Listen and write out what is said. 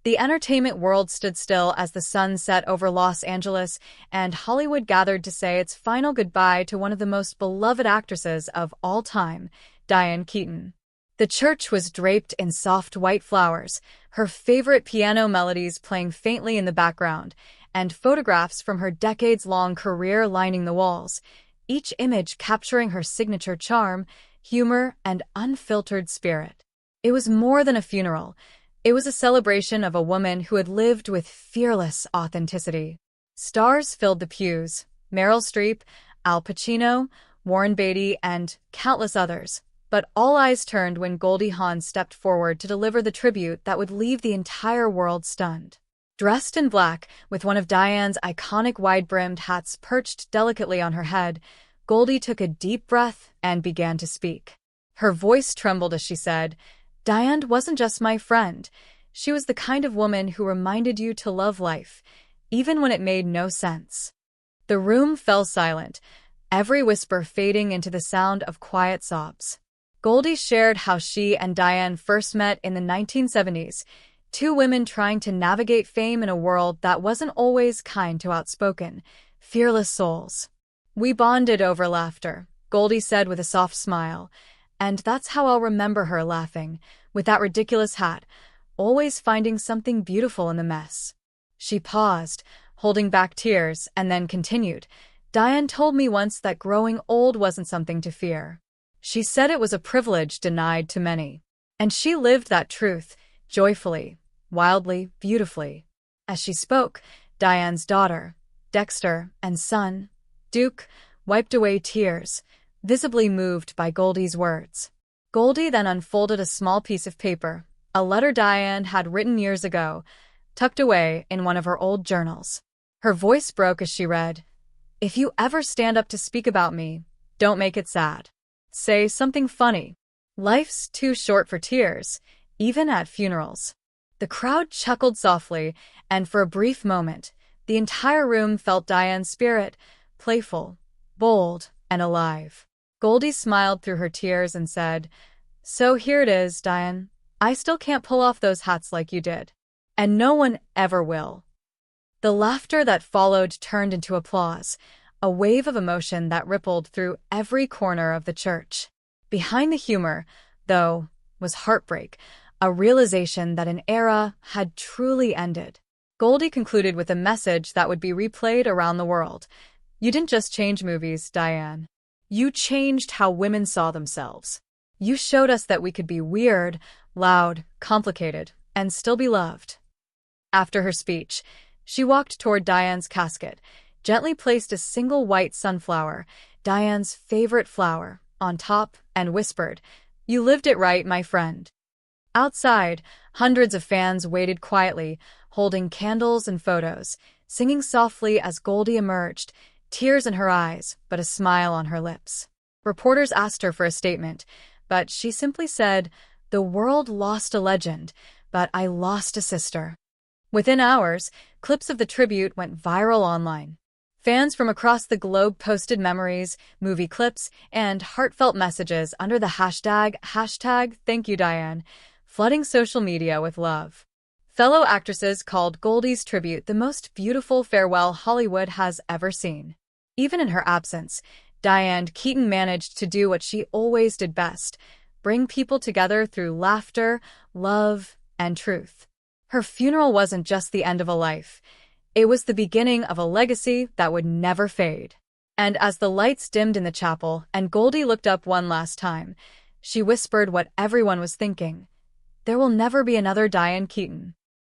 The entertainment world stood still as the sun set over Los Angeles, and Hollywood gathered to say its final goodbye to one of the most beloved actresses of all time, Diane Keaton. The church was draped in soft white flowers, her favorite piano melodies playing faintly in the background, and photographs from her decades-long career lining the walls, each image capturing her signature charm, humor, and unfiltered spirit. It was more than a funeral. It was a celebration of a woman who had lived with fearless authenticity. Stars filled the pews: Meryl Streep, Al Pacino, Warren Beatty, and countless others. But all eyes turned when Goldie Hawn stepped forward to deliver the tribute that would leave the entire world stunned. Dressed in black, with one of Diane's iconic wide-brimmed hats perched delicately on her head, Goldie took a deep breath and began to speak. Her voice trembled as she said, "Diane wasn't just my friend. She was the kind of woman who reminded you to love life, even when it made no sense." The room fell silent, every whisper fading into the sound of quiet sobs. Goldie shared how she and Diane first met in the 1970s, two women trying to navigate fame in a world that wasn't always kind to outspoken, fearless souls. "We bonded over laughter," Goldie said with a soft smile, "and that's how I'll remember her, laughing, with that ridiculous hat, always finding something beautiful in the mess." She paused, holding back tears, and then continued, "Diane told me once that growing old wasn't something to fear. She said it was a privilege denied to many. And she lived that truth, joyfully, wildly, beautifully." As she spoke, Diane's daughter, Dexter, and son, Duke, wiped away tears, visibly moved by Goldie's words. Goldie then unfolded a small piece of paper, a letter Diane had written years ago, tucked away in one of her old journals. Her voice broke as she read, "If you ever stand up to speak about me, don't make it sad. Say something funny. Life's too short for tears, even at funerals." The crowd chuckled softly, and for a brief moment, the entire room felt Diane's spirit, playful, bold, and alive. Goldie smiled through her tears and said, "So here it is, Diane. I still can't pull off those hats like you did. And no one ever will." The laughter that followed turned into applause, a wave of emotion that rippled through every corner of the church. Behind the humor, though, was heartbreak, a realization that an era had truly ended. Goldie concluded with a message that would be replayed around the world. "You didn't just change movies, Diane. You changed how women saw themselves. You showed us that we could be weird, loud, complicated, and still be loved." After her speech, she walked toward Diane's casket, gently placed a single white sunflower, Diane's favorite flower, on top, and whispered, "You lived it right, my friend." Outside, hundreds of fans waited quietly, holding candles and photos, singing softly as Goldie emerged, tears in her eyes, but a smile on her lips. Reporters asked her for a statement, but she simply said, "The world lost a legend, but I lost a sister." Within hours, clips of the tribute went viral online. Fans from across the globe posted memories, movie clips, and heartfelt messages under the hashtag Thank You Diane, flooding social media with love. Fellow actresses called Goldie's tribute the most beautiful farewell Hollywood has ever seen. Even in her absence, Diane Keaton managed to do what she always did best: bring people together through laughter, love, and truth. Her funeral wasn't just the end of a life. It was the beginning of a legacy that would never fade. And as the lights dimmed in the chapel and Goldie looked up one last time, she whispered what everyone was thinking: "There will never be another Diane Keaton."